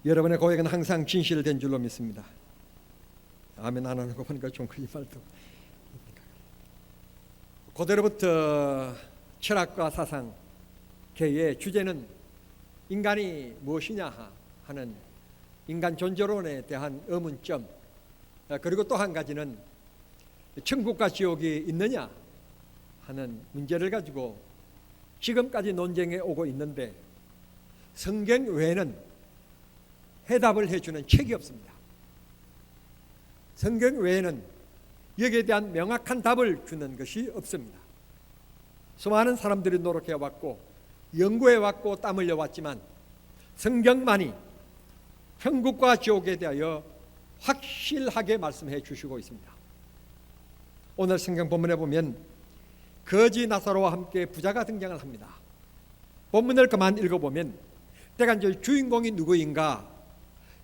여러분의 고백은 항상 진실된 줄로 믿습니다. 아멘 안 하는 거 보니까 좀 거짓말도. 고대로부터 철학과 사상, 개의 주제는 인간이 무엇이냐 하는 인간 존재론에 대한 의문점, 그리고 또 한 가지는 천국과 지옥이 있느냐 하는 문제를 가지고 지금까지 논쟁해 오고 있는데, 성경 외에는 해답을 해주는 책이 없습니다. 성경 외에는 여기에 대한 명확한 답을 주는 것이 없습니다. 수많은 사람들이 노력해 왔고 연구해 왔고 땀 흘려 왔지만 성경만이 천국과 지옥에 대하여 확실하게 말씀해 주시고 있습니다. 오늘 성경 본문에 보면 거지 나사로와 함께 부자가 등장을 합니다. 본문을 그만 읽어보면 때가 이제 주인공이 누구인가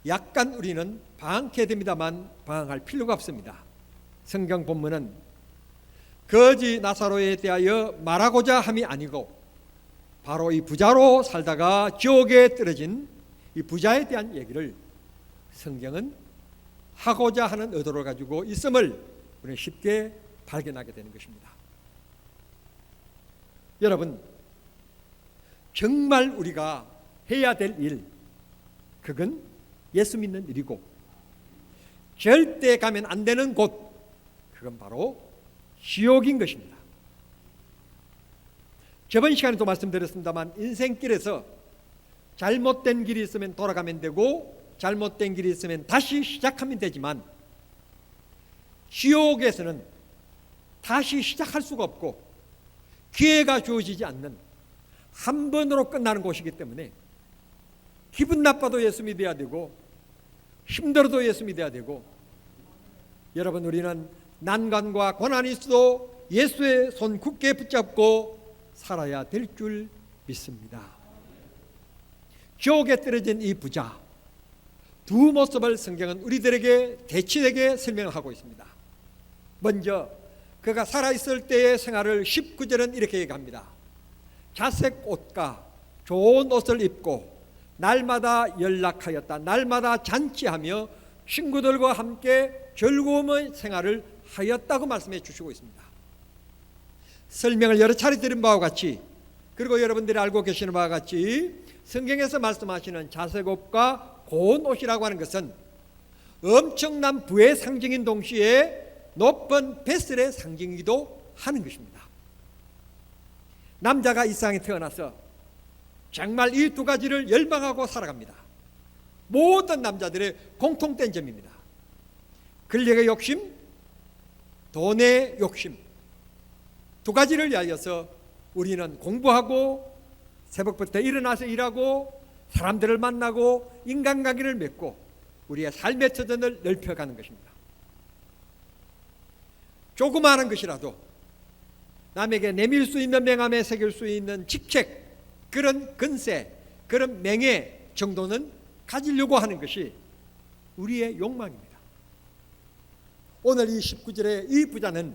약간 우리는 방황케 됩니다만 방황할 필요가 없습니다. 성경 본문은 거지 나사로에 대하여 말하고자 함이 아니고 바로 이 부자로 살다가 지옥에 떨어진 이 부자에 대한 얘기를 성경은 하고자 하는 의도를 가지고 있음을 우리는 쉽게 발견하게 되는 것입니다. 여러분, 정말 우리가 해야 될 일, 그건 예수 믿는 일이고 절대 가면 안 되는 곳, 그건 바로 지옥인 것입니다. 저번 시간에도 말씀드렸습니다만 인생길에서 잘못된 길이 있으면 돌아가면 되고 잘못된 길이 있으면 다시 시작하면 되지만 지옥에서는 다시 시작할 수가 없고 기회가 주어지지 않는 한 번으로 끝나는 곳이기 때문에 기분 나빠도 예수 믿어야 되고 힘들어도 예수 믿어야 되고, 여러분, 우리는 난관과 고난이 있어도 예수의 손 굳게 붙잡고 살아야 될 줄 믿습니다. 지옥에 떨어진 이 부자 두 모습을 성경은 우리들에게 대치되게 설명을 하고 있습니다. 먼저 그가 살아있을 때의 생활을 19절은 이렇게 얘기합니다. 자색 옷과 좋은 옷을 입고 날마다 연락하였다. 날마다 잔치하며 친구들과 함께 즐거움의 생활을 하였다고 말씀해 주시고 있습니다. 설명을 여러 차례 드린 바와 같이, 그리고 여러분들이 알고 계시는 바와 같이 성경에서 말씀하시는 자색 옷과 고운 옷이라고 하는 것은 엄청난 부의 상징인 동시에 높은 뱃슬의 상징이기도 하는 것입니다. 남자가 이 세상에 태어나서 정말 이 두 가지를 열망하고 살아갑니다. 모든 남자들의 공통된 점입니다. 권력의 욕심, 돈의 욕심, 두 가지를 위하여서 우리는 공부하고 새벽부터 일어나서 일하고 사람들을 만나고 인간관계를 맺고 우리의 삶의 터전을 넓혀가는 것입니다. 조그마한 것이라도 남에게 내밀 수 있는 명함에 새길 수 있는 직책, 그런 근세, 그런 명예 정도는 가지려고 하는 것이 우리의 욕망입니다. 오늘 이 19절의 이 부자는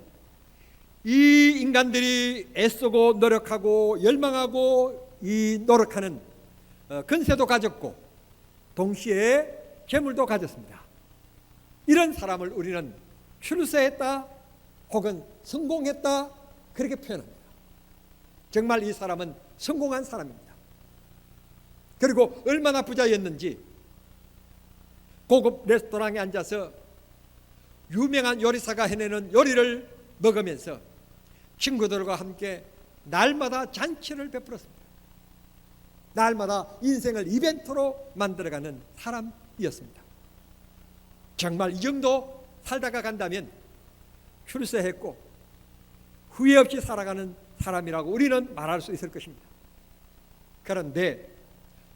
이 인간들이 애쓰고 노력하고 열망하고 이 노력하는 근세도 가졌고 동시에 재물도 가졌습니다. 이런 사람을 우리는 출세했다 혹은 성공했다 그렇게 표현합니다. 정말 이 사람은 성공한 사람입니다. 그리고 얼마나 부자였는지 고급 레스토랑에 앉아서 유명한 요리사가 해내는 요리를 먹으면서 친구들과 함께 날마다 잔치를 베풀었습니다. 날마다 인생을 이벤트로 만들어가는 사람이었습니다. 정말 이 정도 살다가 간다면 출세했고 후회 없이 살아가는 사람이라고 우리는 말할 수 있을 것입니다. 그런데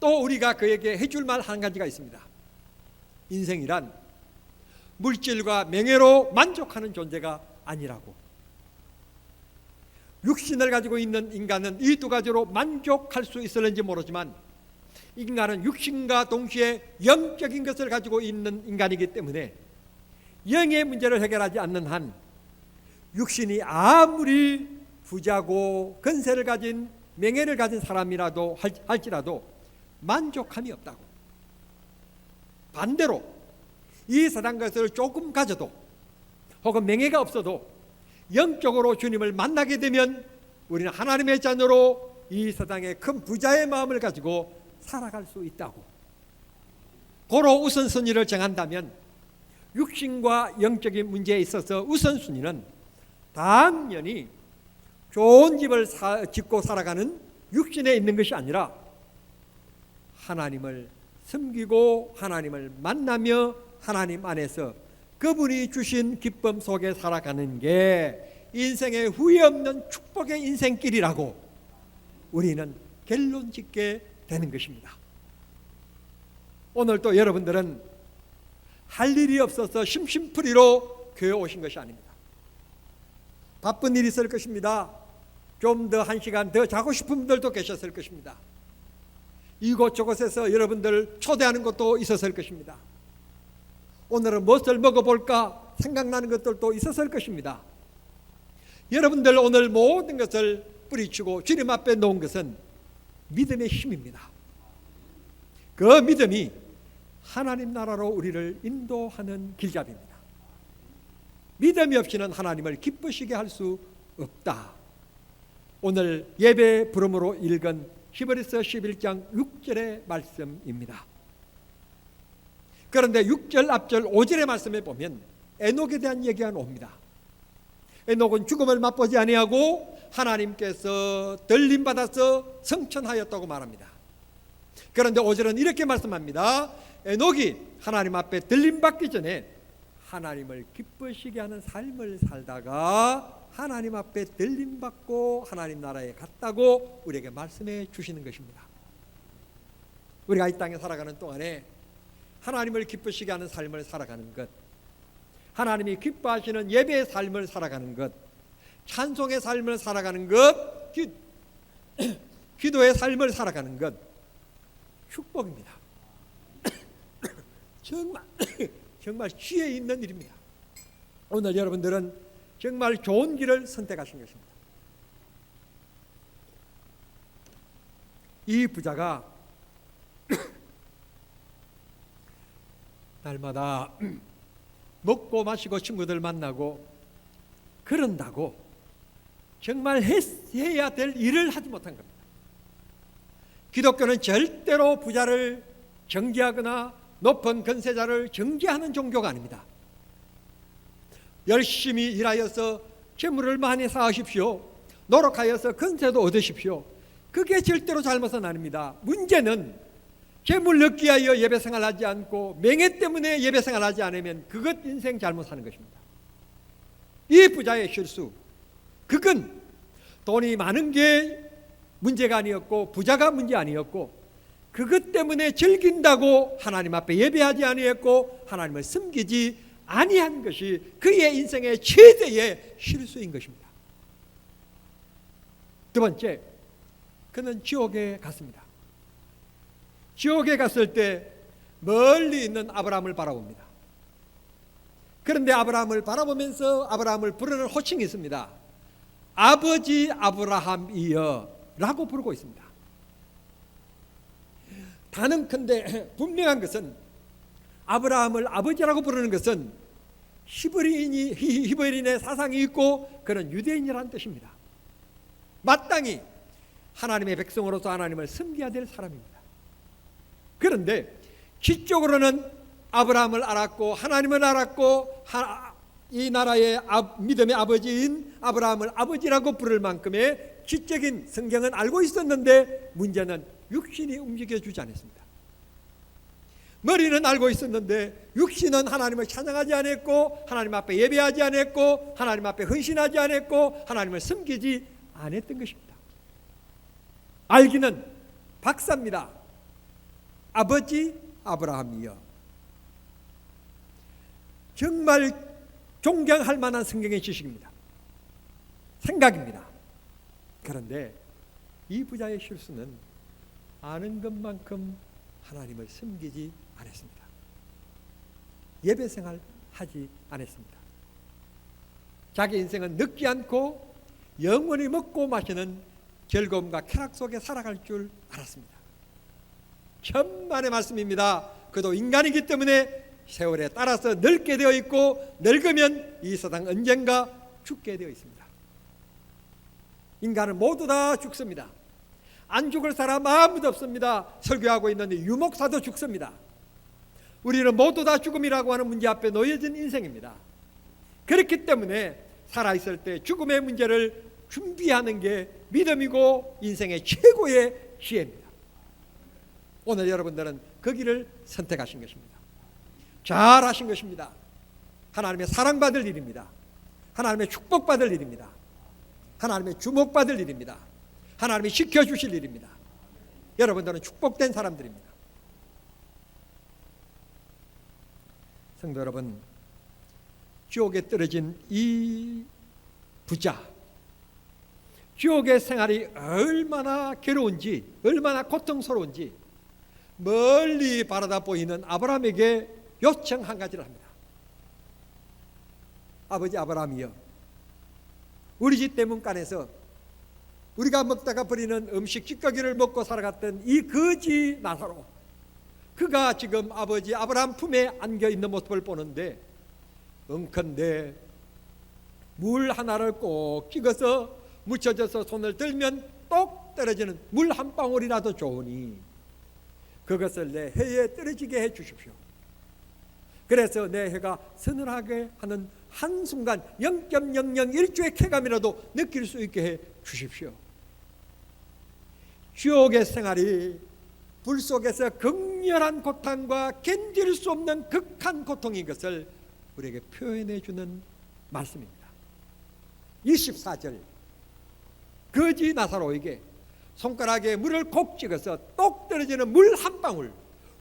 또 우리가 그에게 해줄 말 한 가지가 있습니다. 인생이란 물질과 명예로 만족하는 존재가 아니라고. 육신을 가지고 있는 인간은 이 두 가지로 만족할 수 있을는지 모르지만 인간은 육신과 동시에 영적인 것을 가지고 있는 인간이기 때문에 영의 문제를 해결하지 않는 한 육신이 아무리 부자고 근세를 가진 명예를 가진 사람이라도 할지라도 만족함이 없다고. 반대로 이 세상 것을 조금 가져도 혹은 명예가 없어도 영적으로 주님을 만나게 되면 우리는 하나님의 자녀로 이 세상의 큰 부자의 마음을 가지고 살아갈 수 있다고. 고로 우선순위를 정한다면 육신과 영적인 문제에 있어서 우선순위는 당연히 좋은 집을 짓고 살아가는 육신에 있는 것이 아니라 하나님을 섬기고 하나님을 만나며 하나님 안에서 그분이 주신 기쁨 속에 살아가는 게 인생의 후회 없는 축복의 인생길이라고 우리는 결론 짓게 되는 것입니다. 오늘 또 여러분들은 할 일이 없어서 심심풀이로 교회 오신 것이 아닙니다. 바쁜 일이 있을 것입니다. 좀 더 한 시간 더 자고 싶은 분들도 계셨을 것입니다. 이곳저곳에서 여러분들 초대하는 것도 있었을 것입니다. 오늘은 무엇을 먹어볼까 생각나는 것들도 있었을 것입니다. 여러분들 오늘 모든 것을 뿌리치고 주님 앞에 놓은 것은 믿음의 힘입니다. 그 믿음이 하나님 나라로 우리를 인도하는 길잡이입니다. 믿음이 없이는 하나님을 기쁘시게 할 수 없다. 오늘 예배 부름으로 읽은 히브리서 11장 6절의 말씀입니다. 그런데 6절 앞절 5절의 말씀에 보면 에녹에 대한 얘기가 나옵니다. 에녹은 죽음을 맛보지 아니하고 하나님께서 들림받아서 성천하였다고 말합니다. 그런데 5절은 이렇게 말씀합니다. 에녹이 하나님 앞에 들림받기 전에 하나님을 기쁘시게 하는 삶을 살다가 하나님 앞에 들림받고 하나님 나라에 갔다고 우리에게 말씀해 주시는 것입니다. 우리가 이 땅에 살아가는 동안에 하나님을 기쁘시게 하는 삶을 살아가는 것, 하나님이 기뻐하시는 예배의 삶을 살아가는 것, 찬송의 삶을 살아가는 것, 기도의 삶을 살아가는 것, 축복입니다. 정말 지혜 있는 일입니다. 오늘 여러분들은 정말 좋은 길을 선택하신 것입니다. 이 부자가 날마다 먹고 마시고 친구들 만나고 그런다고 정말 해야 될 일을 하지 못한 겁니다. 기독교는 절대로 부자를 정죄하거나 높은 권세자를 정죄하는 종교가 아닙니다. 열심히 일하여서 재물을 많이 쌓으십시오. 노력하여서 권세도 얻으십시오. 그게 절대로 잘못은 아닙니다. 문제는 재물 얻기 위하여 예배생활하지 않고 명예 때문에 예배생활하지 않으면 그것 인생 잘못 사는 것입니다. 이 부자의 실수, 그건 돈이 많은 게 문제가 아니었고 부자가 문제 아니었고 그것 때문에 즐긴다고 하나님 앞에 예배하지 아니했고 하나님을 섬기지 아니한 것이 그의 인생의 최대의 실수인 것입니다. 두 번째, 그는 지옥에 갔습니다. 지옥에 갔을 때 멀리 있는 아브라함을 바라봅니다. 그런데 아브라함을 바라보면서 아브라함을 부르는 호칭이 있습니다. 아버지 아브라함이여 라고 부르고 있습니다. 단언컨대 분명한 것은 아브라함을 아버지라고 부르는 것은 히브리인의 사상이 있고 그는 유대인이라는 뜻입니다. 마땅히 하나님의 백성으로서 하나님을 섬겨야 될 사람입니다. 그런데 지적으로는 아브라함을 알았고 하나님을 알았고 이 나라의 믿음의 아버지인 아브라함을 아버지라고 부를 만큼의 지적인 성경은 알고 있었는데 문제는 육신이 움직여주지 않았습니다. 머리는 알고 있었는데 육신은 하나님을 찬양하지 않았고 하나님 앞에 예배하지 않았고 하나님 앞에 헌신하지 않았고 하나님을 섬기지 않았던 것입니다. 알기는 박사입니다. 아버지 아브라함이여. 정말 존경할 만한 성경의 지식입니다. 생각입니다. 그런데 이 부자의 실수는 아는 것만큼 하나님을 섬기지 않았습니다. 예배생활 하지 않았습니다. 자기 인생은 늙지 않고 영원히 먹고 마시는 즐거움과 쾌락 속에 살아갈 줄 알았습니다. 천만의 말씀입니다. 그도 인간이기 때문에 세월에 따라서 늙게 되어 있고, 늙으면 이 세상 언젠가 죽게 되어 있습니다. 인간은 모두 다 죽습니다. 안 죽을 사람 아무도 없습니다. 설교하고 있는데 유목사도 죽습니다. 우리는 모두 다 죽음이라고 하는 문제 앞에 놓여진 인생입니다. 그렇기 때문에 살아있을 때 죽음의 문제를 준비하는 게 믿음이고 인생의 최고의 지혜입니다. 오늘 여러분들은 그 길을 선택하신 것입니다. 잘하신 것입니다. 하나님의 사랑받을 일입니다. 하나님의 축복받을 일입니다. 하나님의 주목받을 일입니다. 하나님이 지켜주실 일입니다. 여러분들은 축복된 사람들입니다. 성도 여러분, 지옥에 떨어진 이 부자, 지옥의 생활이 얼마나 괴로운지, 얼마나 고통스러운지 멀리 바라다 보이는 아브라함에게 요청 한 가지를 합니다. 아버지 아브라함이여, 우리 집 대문간에서 우리가 먹다가 버리는 음식 찌꺼기를 먹고 살아갔던 이 거지 나사로, 그가 지금 아버지 아브라함 품에 안겨 있는 모습을 보는데, 응컨대 물 하나를 꼭 찍어서 묻혀져서 손을 들면 똑 떨어지는 물 한 방울이라도 좋으니 그것을 내 해에 떨어지게 해 주십시오. 그래서 내 해가 서늘하게 하는 한순간 0.001초의 쾌감이라도 느낄 수 있게 해 주십시오. 지옥의 생활이 불 속에서 극렬한 고통과 견딜 수 없는 극한 고통인 것을 우리에게 표현해 주는 말씀입니다. 24절, 거지 나사로에게 손가락에 물을 콕 찍어서 똑 떨어지는 물 한 방울,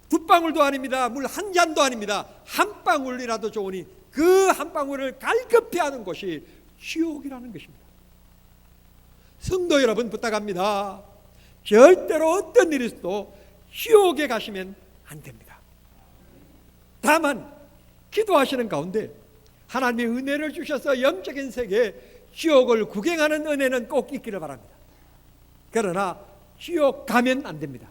두 방울도 아닙니다. 물 한 잔도 아닙니다. 한 방울이라도 좋으니 그 한 방울을 갈급해 하는 곳이 지옥이라는 것입니다. 성도 여러분, 부탁합니다. 절대로 어떤 일이 있어도 지옥에 가시면 안 됩니다. 다만 기도하시는 가운데 하나님의 은혜를 주셔서 영적인 세계에 지옥을 구경하는 은혜는 꼭 있기를 바랍니다. 그러나 지옥 가면 안 됩니다.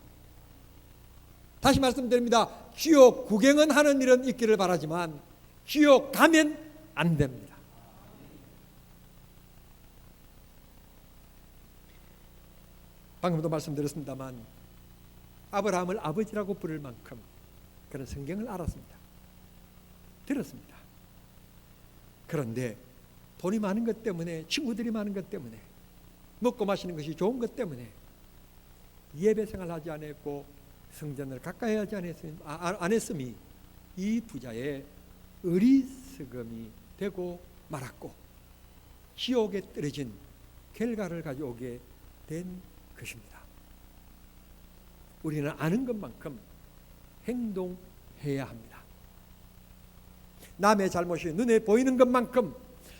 다시 말씀드립니다. 지옥 구경은 하는 일은 있기를 바라지만 지옥 가면 안 됩니다. 방금도 말씀드렸습니다만 아브라함을 아버지라고 부를 만큼 그런 성경을 알았습니다. 들었습니다. 그런데 돈이 많은 것 때문에, 친구들이 많은 것 때문에, 먹고 마시는 것이 좋은 것 때문에 예배 생활하지 않았고 성전을 가까이 하지 않았음이 이 부자의 어리석음이 되고 말았고 지옥에 떨어진 결과를 가져오게 된 것입니다. 우리는 아는 것만큼 행동해야 합니다. 남의 잘못이 눈에 보이는 것만큼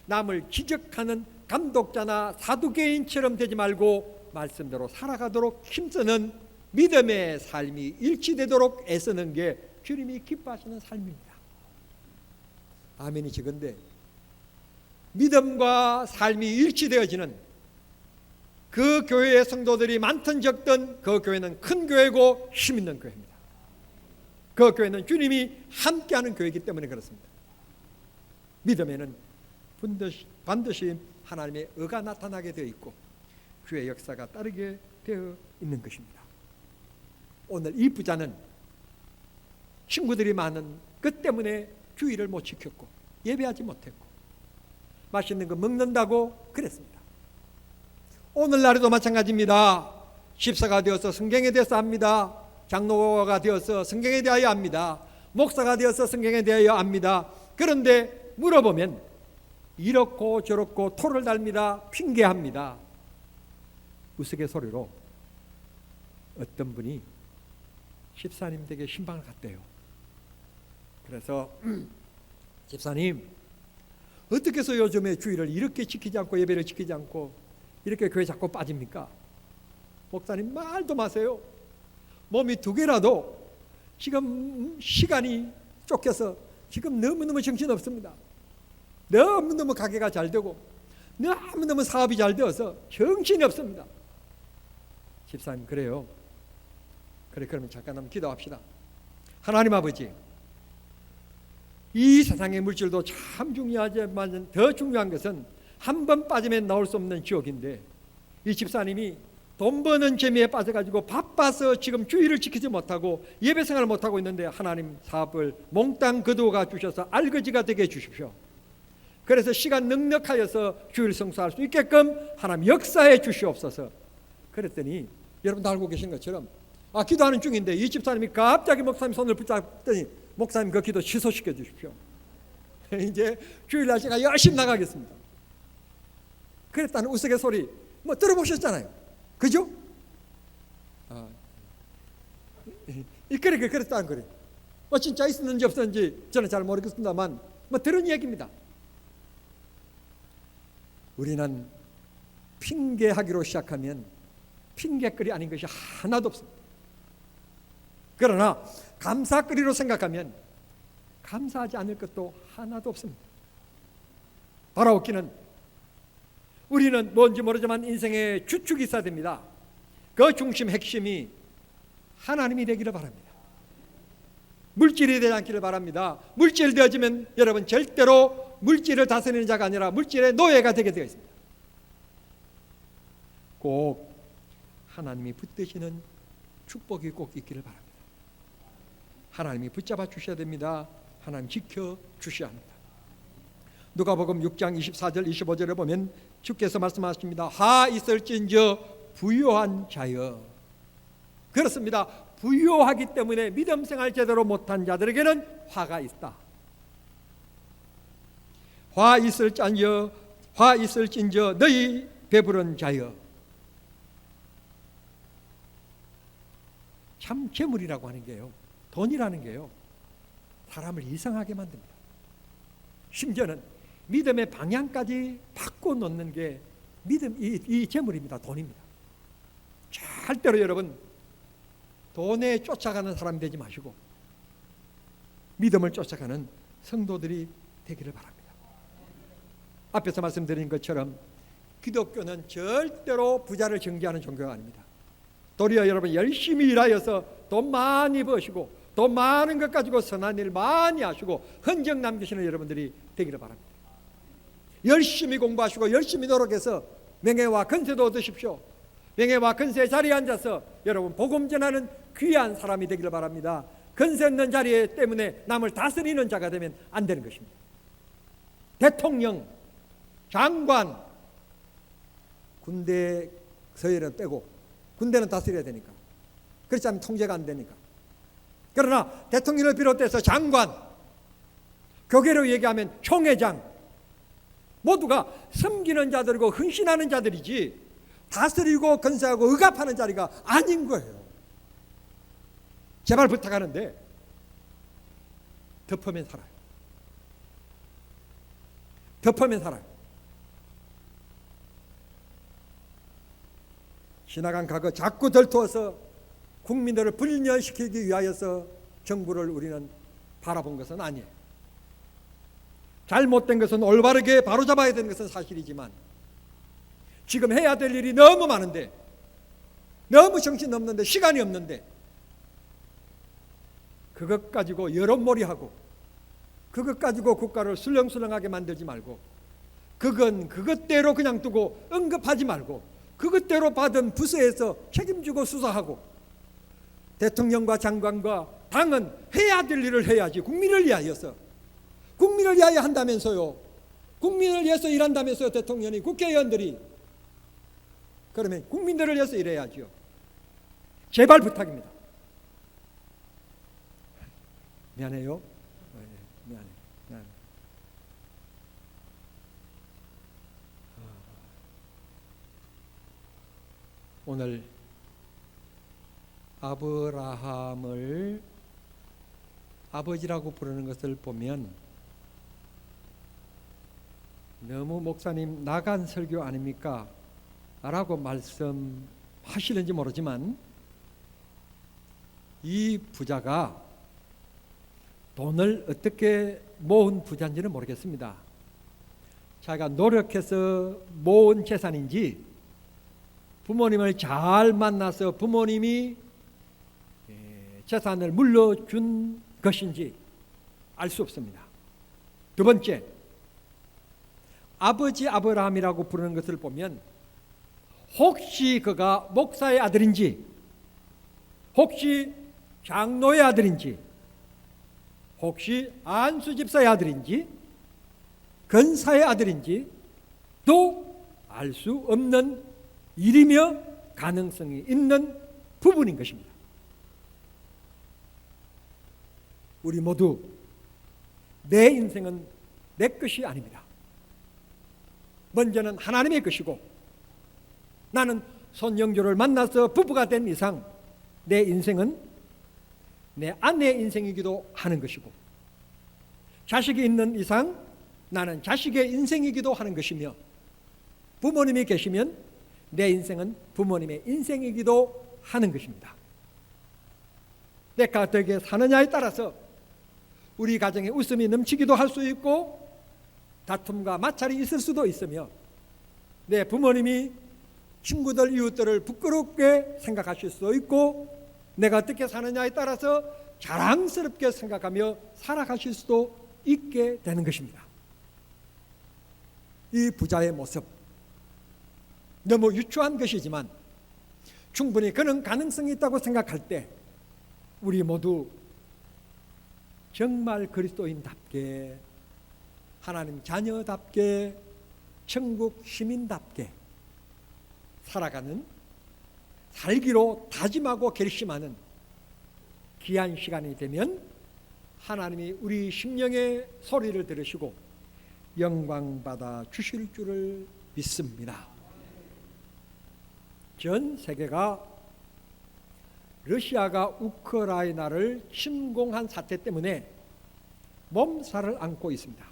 남을 지적하는 감독자나 사두개인처럼 되지 말고 말씀대로 살아가도록 힘쓰는 믿음의 삶이 일치되도록 애쓰는 게 주님이 기뻐하시는 삶입니다. 아멘이 적은데 믿음과 삶이 일치되어지는 그 교회의 성도들이 많든 적든 그 교회는 큰 교회고 힘있는 교회입니다. 그 교회는 주님이 함께하는 교회이기 때문에 그렇습니다. 믿음에는 반드시 하나님의 의가 나타나게 되어 있고 주의 역사가 따르게 되어 있는 것입니다. 오늘 이 부자는 친구들이 많은 것 때문에 주의를 못 지켰고 예배하지 못했고 맛있는 거 먹는다고 그랬습니다. 오늘날에도 마찬가지입니다. 집사가 되어서 성경에 대해서 압니다. 장로가 되어서 성경에 대하여 압니다. 목사가 되어서 성경에 대하여 압니다. 그런데 물어보면 이렇고 저렇고 토를 달니다. 핑계합니다. 우스갯소리로 어떤 분이 집사님 댁에 신방을 갔대요. 그래서 집사님, 어떻게 해서 요즘에 주일을 이렇게 지키지 않고 예배를 지키지 않고 이렇게 교회 자꾸 빠집니까? 목사님 말도 마세요. 몸이 두 개라도 지금 시간이 쫓겨서 지금 너무너무 정신없습니다. 너무너무 가게가 잘 되고 너무너무 사업이 잘 되어서 정신이 없습니다. 집사님, 그래요? 그래, 그러면 잠깐 한번 기도합시다. 하나님 아버지, 이 세상의 물질도 참 중요하지만 더 중요한 것은 한 번 빠지면 나올 수 없는 지옥인데, 이 집사님이 돈 버는 재미에 빠져가지고 바빠서 지금 주의를 지키지 못하고 예배 생활을 못하고 있는데, 하나님 사업을 몽땅 거두어가 주셔서 알거지가 되게 해주십시오. 그래서 시간 넉넉하여서 주일 성수할 수 있게끔 하나님 역사해 주시옵소서. 그랬더니 여러분 다 알고 계신 것처럼 기도하는 중인데 이 집사님이 갑자기 목사님 손을 붙잡더니, 목사님 그 기도 취소시켜 주십시오. 이제 주일날 제가 열심히 나가겠습니다. 그랬다는 우스갯소리 뭐 들어보셨잖아요. 그죠? 그랬다는 거래요. 진짜 있었는지 없었는지 저는 잘 모르겠습니다만 뭐 들은 얘기입니다. 우리는 핑계하기로 시작하면 핑계거리 아닌 것이 하나도 없습니다. 그러나 감사거리로 생각하면 감사하지 않을 것도 하나도 없습니다. 바라옵기는 우리는 뭔지 모르지만 인생의 주축이 있어야 됩니다. 그 중심 핵심이 하나님이 되기를 바랍니다. 물질이 되지 않기를 바랍니다. 물질 되어지면 여러분 절대로 물질을 다스리는 자가 아니라 물질의 노예가 되게 되어 있습니다. 꼭 하나님이 붙드시는 축복이 꼭 있기를 바랍니다. 하나님이 붙잡아 주셔야 됩니다. 하나님 지켜 주셔야 합니다. 누가복음 6장 24절 25절에 보면 주께서 말씀하십니다. 하 있을진저 부요한 자여. 그렇습니다. 부요하기 때문에 믿음 생활 제대로 못한 자들에게는 화가 있다. 화 있을진저 너희 배부른 자여. 참 재물이라고 하는 게요, 돈이라는 게요, 사람을 이상하게 만듭니다. 심지어는 믿음의 방향까지 바꿔놓는 게 믿음, 이 재물입니다. 돈입니다. 절대로 여러분 돈에 쫓아가는 사람이 되지 마시고 믿음을 쫓아가는 성도들이 되기를 바랍니다. 앞에서 말씀드린 것처럼 기독교는 절대로 부자를 정죄하는 종교가 아닙니다. 도리어 여러분 열심히 일하여서 돈 많이 버시고 돈 많은 것 가지고 선한 일 많이 하시고 흔적 남기시는 여러분들이 되기를 바랍니다. 열심히 공부하시고 열심히 노력해서 명예와 권세도 얻으십시오. 명예와 권세 자리에 앉아서 여러분 복음 전하는 귀한 사람이 되기를 바랍니다. 권세 있는 자리에 때문에 남을 다스리는 자가 되면 안 되는 것입니다. 대통령, 장관, 군대 서열은 빼고 군대는 다스려야 되니까, 그렇지 않으면 통제가 안 되니까. 그러나 대통령을 비롯해서 장관, 교계로 얘기하면 총회장, 모두가 섬기는 자들이고 헌신하는 자들이지 다스리고 건세하고 억압하는 자리가 아닌 거예요. 제발 부탁하는데 덮으면 살아요. 덮으면 살아요. 지나간 과거 자꾸 들투어서 국민들을 분열시키기 위하여서 정부를 우리는 바라본 것은 아니에요. 잘못된 것은 올바르게 바로잡아야 되는 것은 사실이지만 지금 해야 될 일이 너무 많은데, 너무 정신 없는데, 시간이 없는데 그것 가지고 여론몰이하고 그것 가지고 국가를 술렁술렁하게 만들지 말고, 그건 그것대로 그냥 두고 언급하지 말고 그것대로 받은 부서에서 책임지고 수사하고, 대통령과 장관과 당은 해야 될 일을 해야지. 국민을 위하여서, 국민을 위하여 한다면서요. 국민을 위해서 일한다면서요. 대통령이, 국회의원들이. 그러면 국민들을 위해서 일해야죠. 제발 부탁입니다. 미안해요. 미안해. 오늘 아브라함을 아버지라고 부르는 것을 보면 너무 목사님 나간 설교 아닙니까? 라고 말씀하시는지 모르지만 이 부자가 돈을 어떻게 모은 부자인지는 모르겠습니다. 자기가 노력해서 모은 재산인지, 부모님을 잘 만나서 부모님이 재산을 물려준 것인지 알 수 없습니다. 두 번째, 아버지 아브라함이라고 부르는 것을 보면 혹시 그가 목사의 아들인지, 혹시 장로의 아들인지, 혹시 안수 집사의 아들인지, 근사의 아들인지 또 알 수 없는 일이며 가능성이 있는 부분인 것입니다. 우리 모두 내 인생은 내 것이 아닙니다. 먼저는 하나님의 것이고, 나는 손영조를 만나서 부부가 된 이상 내 인생은 내 아내의 인생이기도 하는 것이고, 자식이 있는 이상 나는 자식의 인생이기도 하는 것이며, 부모님이 계시면 내 인생은 부모님의 인생이기도 하는 것입니다. 내가 어떻게 사느냐에 따라서 우리 가정에 웃음이 넘치기도 할 수 있고 다툼과 마찰이 있을 수도 있으며, 내 부모님이 친구들 이웃들을 부끄럽게 생각하실 수도 있고, 내가 어떻게 사느냐에 따라서 자랑스럽게 생각하며 살아가실 수도 있게 되는 것입니다. 이 부자의 모습, 너무 유추한 것이지만 충분히 그런 가능성이 있다고 생각할 때 우리 모두 정말 그리스도인답게, 하나님 자녀답게, 천국 시민답게 살아가는, 살기로 다짐하고 결심하는 귀한 시간이 되면 하나님이 우리 심령의 소리를 들으시고 영광받아 주실 줄을 믿습니다. 전 세계가 러시아가 우크라이나를 침공한 사태 때문에 몸살을 앓고 있습니다.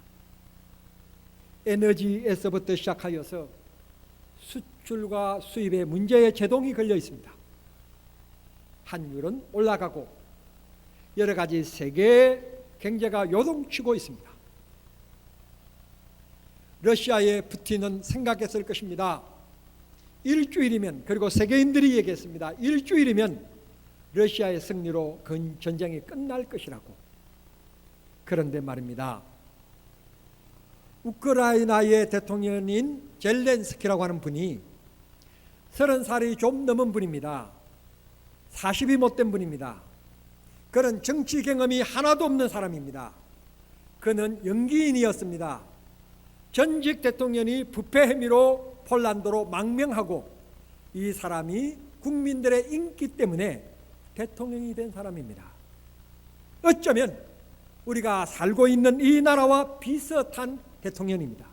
에너지에서부터 시작하여서 수출과 수입에 문제의 제동이 걸려 있습니다. 환율은 올라가고 여러 가지 세계 경제가 요동치고 있습니다. 러시아의 푸틴은 생각했을 것입니다. 일주일이면, 그리고 세계인들이 얘기했습니다. 일주일이면 러시아의 승리로 전쟁이 끝날 것이라고. 그런데 말입니다, 우크라이나의 대통령인 젤렌스키라고 하는 분이 30살이 좀 넘은 분입니다. 40이 못된 분입니다. 그런 정치 경험이 하나도 없는 사람입니다. 그는 연기인이었습니다. 전직 대통령이 부패 혐의로 폴란드로 망명하고, 이 사람이 국민들의 인기 때문에 대통령이 된 사람입니다. 어쩌면 우리가 살고 있는 이 나라와 비슷한 대통령입니다.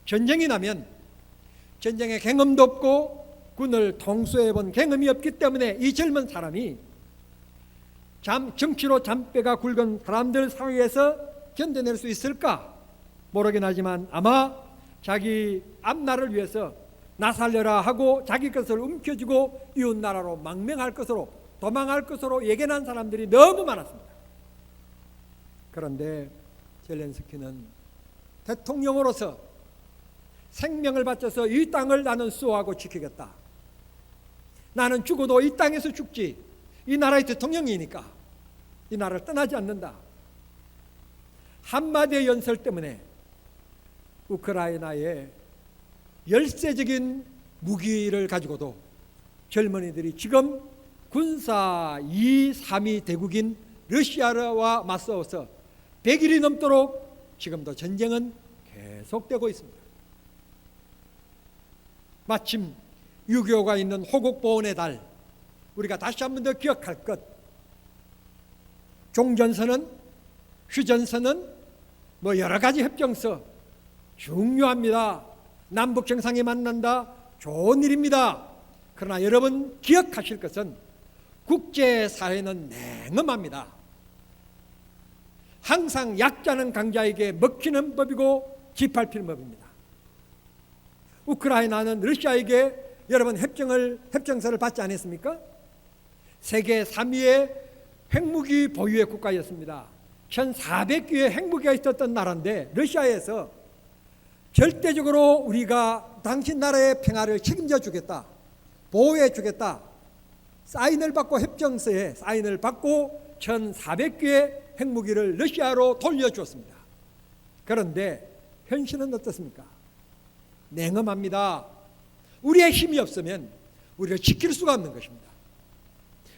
전쟁이 나면 전쟁의 경험도 없고 군을 통수해 본 경험이 없기 때문에 이 젊은 사람이 정치로 잔뼈가 굵은 사람들 사이에서 견뎌낼 수 있을까 모르긴 하지만 아마 자기 앞날을 위해서 나 살려라 하고 자기 것을 움켜쥐고 이웃 나라로 망명할 것으로, 도망할 것으로 예견한 사람들이 너무 많았습니다. 그런데 젤렌스키는 대통령으로서 생명을 바쳐서 이 땅을 나는 수호하고 지키겠다. 나는 죽어도 이 땅에서 죽지, 이 나라의 대통령이니까 이 나라를 떠나지 않는다. 한마디의 연설 때문에 우크라이나의 열세적인 무기를 가지고도 젊은이들이 지금 군사 2, 3위 대국인 러시아와 맞서서 100일이 넘도록 지금도 전쟁은 계속되고 있습니다. 마침 6.25가 있는 호국보훈의 달, 우리가 다시 한 번 더 기억할 것, 종전선언, 휴전선언, 여러 가지 협정서 중요합니다. 남북 정상이 만난다, 좋은 일입니다. 그러나 여러분 기억하실 것은 국제사회는 냉엄합니다. 항상 약자는 강자에게 먹히는 법이고 짓밟히는 법입니다. 우크라이나는 러시아에게 여러분 협정서를 받지 않았습니까? 세계 3위의 핵무기 보유의 국가였습니다. 1400개의 핵무기가 있었던 나라인데 러시아에서 절대적으로 우리가 당신 나라의 평화를 책임져 주겠다, 보호해 주겠다, 사인을 받고 협정서에 사인을 받고 1,400개의 핵무기를 러시아로 돌려주었습니다. 그런데 현실은 어떻습니까? 냉엄합니다. 우리의 힘이 없으면 우리를 지킬 수가 없는 것입니다.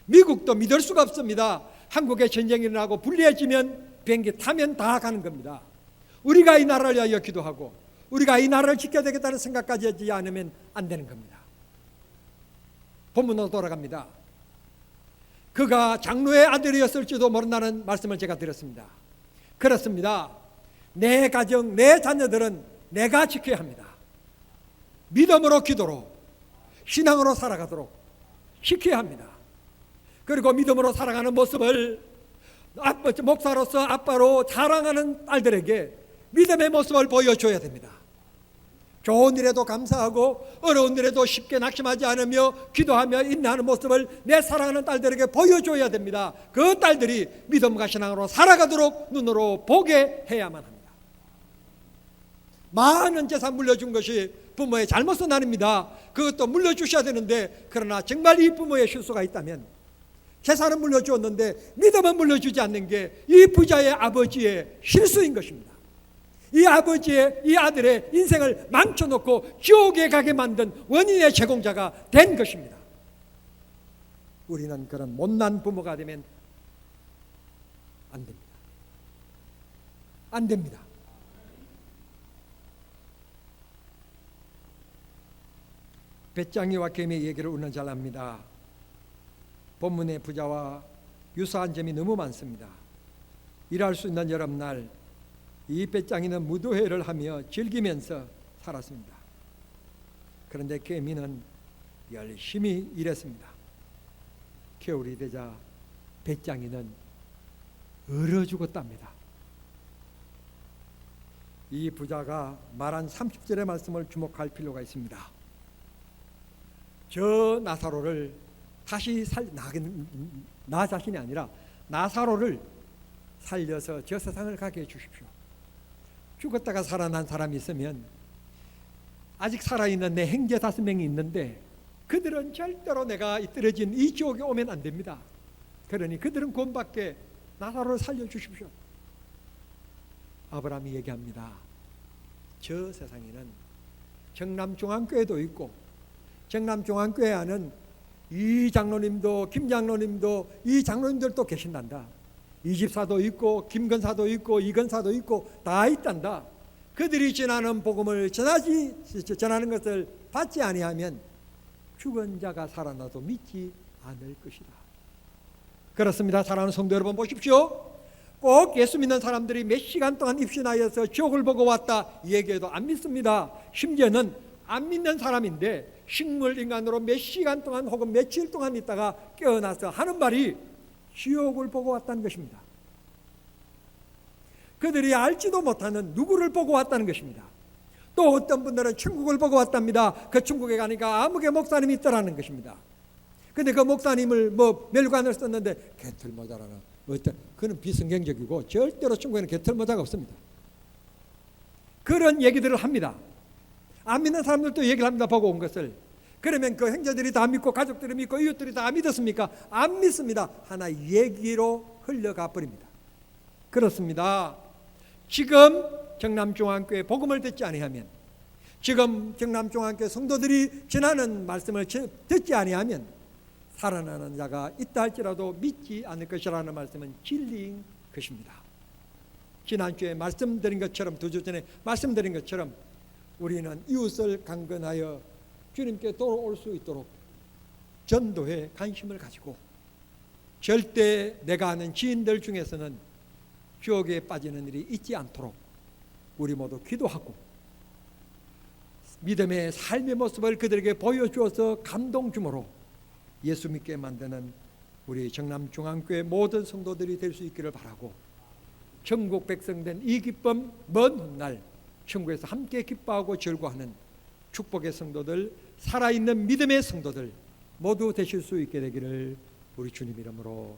미국도 믿을 수가 없습니다. 한국에 전쟁이 일어나고 불리해지면 비행기 타면 다 가는 겁니다. 우리가 이 나라를 위하여 기도하고 우리가 이 나라를 지켜야 되겠다는 생각까지 하지 않으면 안 되는 겁니다. 본문으로 돌아갑니다. 그가 장로의 아들이었을지도 모른다는 말씀을 제가 드렸습니다. 그렇습니다. 내 가정, 내 자녀들은 내가 지켜야 합니다. 믿음으로 기도로 신앙으로 살아가도록 지켜야 합니다. 그리고 믿음으로 살아가는 모습을 목사로서 아빠로 자랑하는 딸들에게 믿음의 모습을 보여줘야 됩니다. 좋은 일에도 감사하고 어려운 일에도 쉽게 낙심하지 않으며 기도하며 인내하는 모습을 내 사랑하는 딸들에게 보여줘야 됩니다. 그 딸들이 믿음과 신앙으로 살아가도록 눈으로 보게 해야만 합니다. 많은 재산 물려준 것이 부모의 잘못은 아닙니다. 그것도 물려주셔야 되는데, 그러나 정말 이 부모의 실수가 있다면 재산은 물려주었는데 믿음은 물려주지 않는 게 이 부자의 아버지의 실수인 것입니다. 이 아버지의, 이 아들의 인생을 망쳐놓고 지옥에 가게 만든 원인의 제공자가 된 것입니다. 우리는 그런 못난 부모가 되면 안 됩니다. 안 됩니다. 배짱이와 개미의 얘기를 우리는 잘 압니다. 본문의 부자와 유사한 점이 너무 많습니다. 일할 수 있는 여름날 이 배짱이는 무도회를 하며 즐기면서 살았습니다. 그런데 개미는 열심히 일했습니다. 겨울이 되자 배짱이는 얼어 죽었답니다. 이 부자가 말한 30절의 말씀을 주목할 필요가 있습니다. 저 나사로를 다시 나 자신이 아니라 나사로를 살려서 저 세상을 가게 해주십시오. 죽었다가 살아난 사람이 있으면 아직 살아있는 내 형제 5명이 있는데 그들은 절대로 내가 떨어진 이 지옥에 오면 안 됩니다. 그러니 그들은 구원받게 나사로를 살려주십시오. 아브라함이 얘기합니다. 저 세상에는 정남중앙교회도 있고 정남중앙교회 안은 이 장로님도 김 장로님도 이 장로님들도 계신단다. 이 집사도 있고 김건사도 있고 이건사도 있고 다 있단다. 그들이 전하는 복음을 전하는 것을 받지 아니하면 죽은 자가 살아나도 믿지 않을 것이다. 그렇습니다. 사랑하는 성도 여러분, 보십시오. 꼭 예수 믿는 사람들이 몇 시간 동안 입신하여서 지옥을 보고 왔다 이 얘기해도 안 믿습니다. 심지어는 안 믿는 사람인데 식물인간으로 몇 시간 동안 혹은 며칠 동안 있다가 깨어나서 하는 말이 지옥을 보고 왔다는 것입니다. 그들이 알지도 못하는 누구를 보고 왔다는 것입니다. 또 어떤 분들은 천국을 보고 왔답니다. 그 천국에 가니까 아무개 목사님이 있더라는 것입니다. 근데 그 목사님을 멸관을 썼는데 개털모자라는 그는 비성경적이고 절대로 천국에는 개털모자가 없습니다. 그런 얘기들을 합니다. 안 믿는 사람들도 얘기를 합니다. 보고 온 것을. 그러면 그 형제들이 다 믿고 가족들이 믿고 이웃들이 다 믿었습니까? 안 믿습니다. 하나의 얘기로 흘러가 버립니다. 그렇습니다. 지금 정남중앙교회 복음을 듣지 아니하면, 지금 정남중앙교회 성도들이 전하는 말씀을 듣지 아니하면 살아나는 자가 있다 할지라도 믿지 않을 것이라는 말씀은 진리인 것입니다. 지난주에 말씀드린 것처럼, 2주 전에 말씀드린 것처럼 우리는 이웃을 강건하여 주님께 돌아올 수 있도록 전도에 관심을 가지고, 절대 내가 아는 지인들 중에서는 지옥에 빠지는 일이 있지 않도록 우리 모두 기도하고 믿음의 삶의 모습을 그들에게 보여주어서 감동 주므로 예수 믿게 만드는 우리 정남중앙교회 모든 성도들이 될 수 있기를 바라고, 천국 백성된 이 기쁨 먼 훗날 천국에서 함께 기뻐하고 즐거워하는 축복의 성도들, 살아있는 믿음의 성도들 모두 되실 수 있게 되기를 우리 주님 이름으로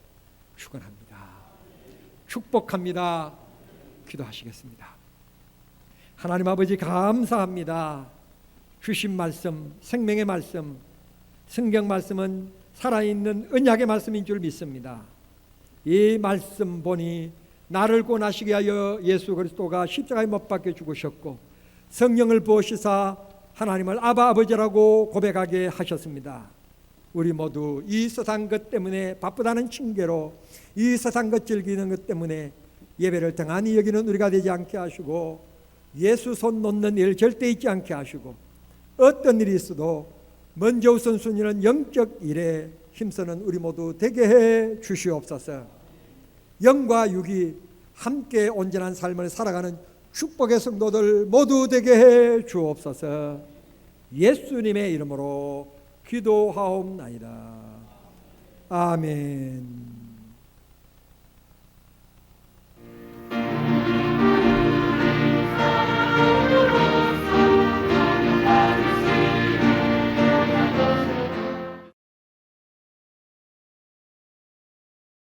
축원합니다. 축복합니다. 기도하시겠습니다. 하나님 아버지, 감사합니다. 주신 말씀, 생명의 말씀, 성경 말씀은 살아있는 언약의 말씀인 줄 믿습니다. 이 말씀 보니 나를 구원하시기 위하여 예수 그리스도가 십자가에 못 박혀 죽으셨고 성령을 부으시사 하나님을 아바 아버지라고 고백하게 하셨습니다. 우리 모두 이 세상 것 때문에 바쁘다는 핑계로 이 세상 것 즐기는 것 때문에 예배를 등한히 여기는 우리가 되지 않게 하시고 예수 손 놓는 일 절대 있지 않게 하시고 어떤 일이 있어도 먼저 우선순위는 영적 일에 힘쓰는 우리 모두 되게 해 주시옵소서. 영과 육이 함께 온전한 삶을 살아가는 축복의 성도들 모두 되게 해 주옵소서. 예수님의 이름으로 기도하옵나이다. 아멘.